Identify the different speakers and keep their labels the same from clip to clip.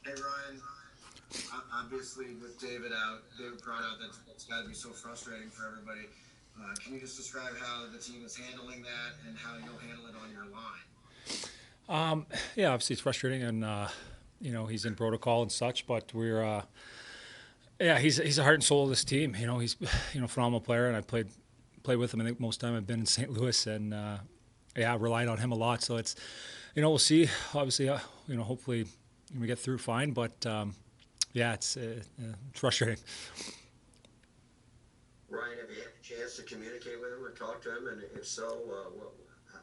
Speaker 1: Hey Ryan, obviously with David Perron out, that's got to be so frustrating for everybody. Can you just describe how the team is handling that and how you'll handle it on your line?
Speaker 2: Yeah, obviously it's frustrating, and he's in protocol and such. But yeah, he's the heart and soul of this team. He's a phenomenal player, and I played with him. I think most of the time I've been in St. Louis, and yeah, I relied on him a lot. So it's we'll see. Obviously, hopefully we get through fine. But yeah, it's frustrating.
Speaker 1: Ryan, have you had a chance to communicate with him or talk to him? And if so,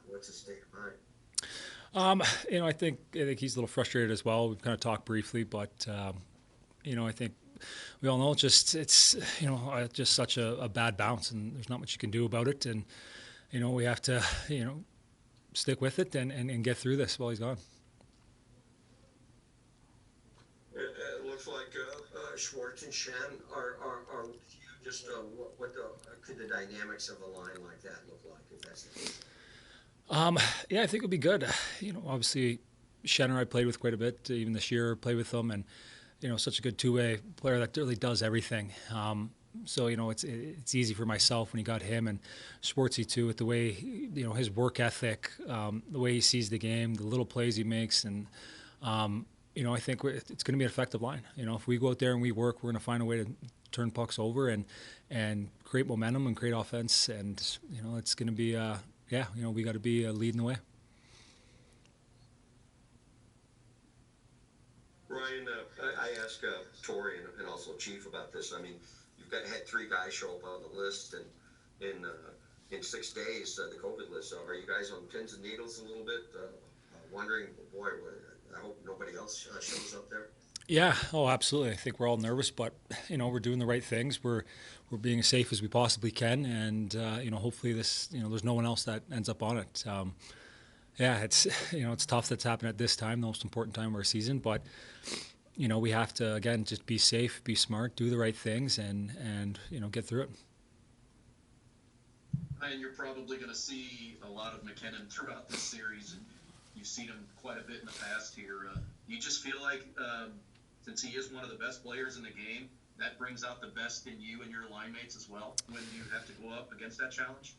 Speaker 1: what's his state of mind?
Speaker 2: I think he's a little frustrated as well. We've kind of talked briefly, but I think we all know it's just such a bad bounce, and there's not much you can do about it. And we have to stick with it and get through this while he's gone.
Speaker 1: It looks like Schwartz and Shen are with you. Just could the dynamics of a line like that look like if that's the case?
Speaker 2: Yeah, I think it would be good. Obviously, Shenner I played with quite a bit, even this year. Played with him, and such a good two-way player that really does everything. So it's easy for myself when you got him and Schwartzy too, with the way his work ethic, the way he sees the game, the little plays he makes, and I think it's going to be an effective line. If we go out there and we work, we're going to find a way to turn pucks over and create momentum and create offense, and it's going to be yeah, we got to be leading the way.
Speaker 1: Ryan, I asked Tori and also Chief about this. I mean, you've had three guys show up on the list, and in 6 days, the COVID list. So are you guys on pins and needles a little bit, wondering, boy, I hope nobody else shows up there?
Speaker 2: Yeah, oh, absolutely. I think we're all nervous, but we're doing the right things. We're being as safe as we possibly can, and hopefully this, there's no one else that ends up on it. Yeah, it's it's tough that's happened at this time, the most important time of our season, but we have to again just be safe, be smart, do the right things, and get through it.
Speaker 3: And you're probably going to see a lot of McKinnon throughout this series, and you've seen him quite a bit in the past here. You just feel like, since he is one of the best players in the game, that brings out the best in you and your line mates as well when you have to go up against that challenge?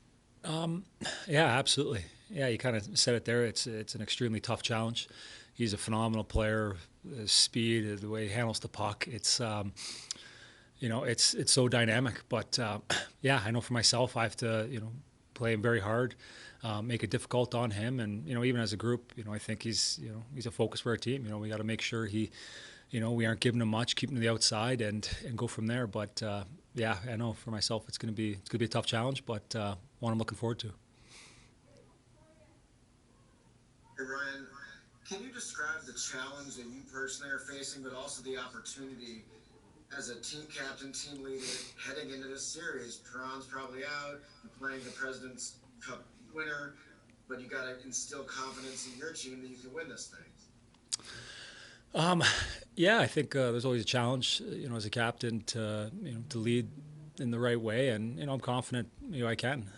Speaker 2: Yeah, absolutely. Yeah, you kind of said it there. It's an extremely tough challenge. He's a phenomenal player. His speed, the way he handles the puck, it's so dynamic. But yeah, I know for myself, I have to play him very hard, make it difficult on him, and even as a group, I think he's a focus for our team. We got to make sure we aren't giving him much, keep him to the outside, and go from there. But yeah, I know for myself, it's gonna be a tough challenge, but one I'm looking forward to.
Speaker 1: Hey Ryan, can you describe the challenge that you personally are facing, but also the opportunity as a team captain, team leader, heading into this series? Perron's probably out. You're playing the President's Cup winner, but you got to instill confidence in your team that you can win this thing.
Speaker 2: Yeah, I think there's always a challenge, as a captain to lead in the right way, and I'm confident I can.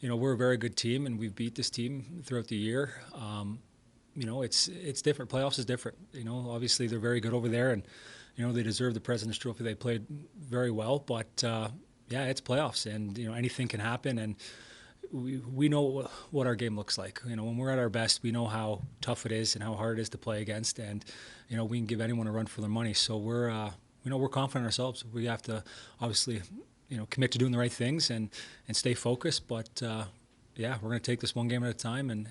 Speaker 2: We're a very good team, and we've beat this team throughout the year. It's different. Playoffs is different. Obviously they're very good over there, and they deserve the President's Trophy. They played very well, but yeah, it's playoffs, and anything can happen, and we know what our game looks like. When we're at our best, we know how tough it is and how hard it is to play against, and we can give anyone a run for their money. So we're confident in ourselves. We have to obviously commit to doing the right things and stay focused. But yeah, we're going to take this one game at a time, and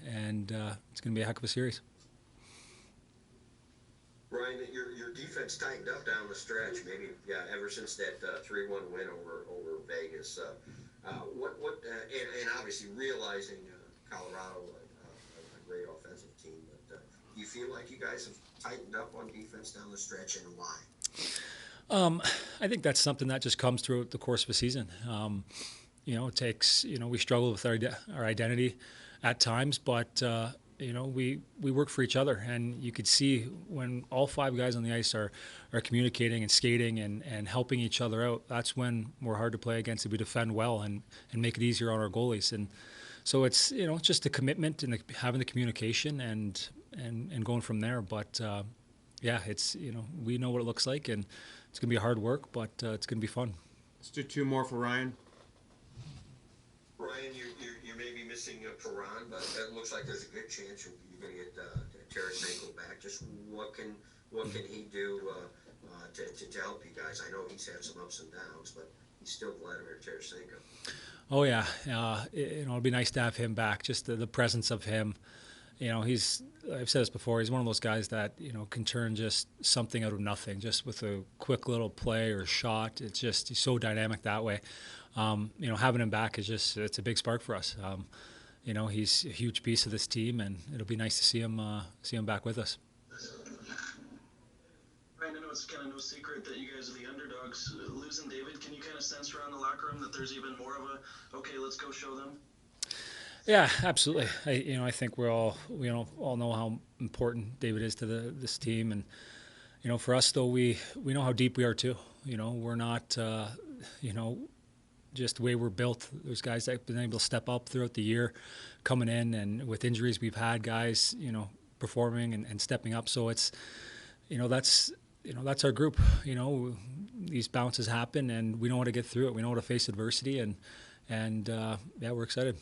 Speaker 2: it's going to be a heck of a series.
Speaker 1: Ryan, your defense tightened up down the stretch. Maybe ever since that 3-1 win over Vegas. And obviously realizing Colorado a great offensive team, but do you feel like you guys have tightened up on defense down the stretch, and why?
Speaker 2: I think that's something that just comes throughout the course of a season. It takes, we struggle with our identity at times, but we work for each other, and you could see when all five guys on the ice are communicating and skating and helping each other out. That's when we're hard to play against if we defend well and make it easier on our goalies. And so it's just the commitment and having the communication and going from there. But yeah, it's we know what it looks like, and it's gonna be hard work, but it's gonna be fun.
Speaker 4: Let's do two more for Ryan.
Speaker 5: Ryan, you may be missing Perron, but it looks like there's a good chance you're going to get Tarasenko back. Just what can he do to help you guys? I know he's had some ups and downs, but he's still Vladimir Tarasenko.
Speaker 2: Oh yeah, it'll be nice to have him back. Just the presence of him. I've said this before. He's one of those guys that can turn just something out of nothing, just with a quick little play or shot. He's so dynamic that way. Having him back is it's a big spark for us. He's a huge piece of this team, and it'll be nice to see him back with us.
Speaker 6: Ryan, I know it's kind of no secret that you guys are the underdogs. Losing David, can you kind of sense around the locker room that there's even more of a okay, let's go show them?
Speaker 2: Yeah, absolutely. I think we all know how important David is to this team, and for us though, we know how deep we are too. We're not just the way we're built. There's guys that have been able to step up throughout the year, coming in, and with injuries we've had guys performing and stepping up. So it's that's our group. These bounces happen, and we know how to get through it. We know how to face adversity, and yeah, we're excited.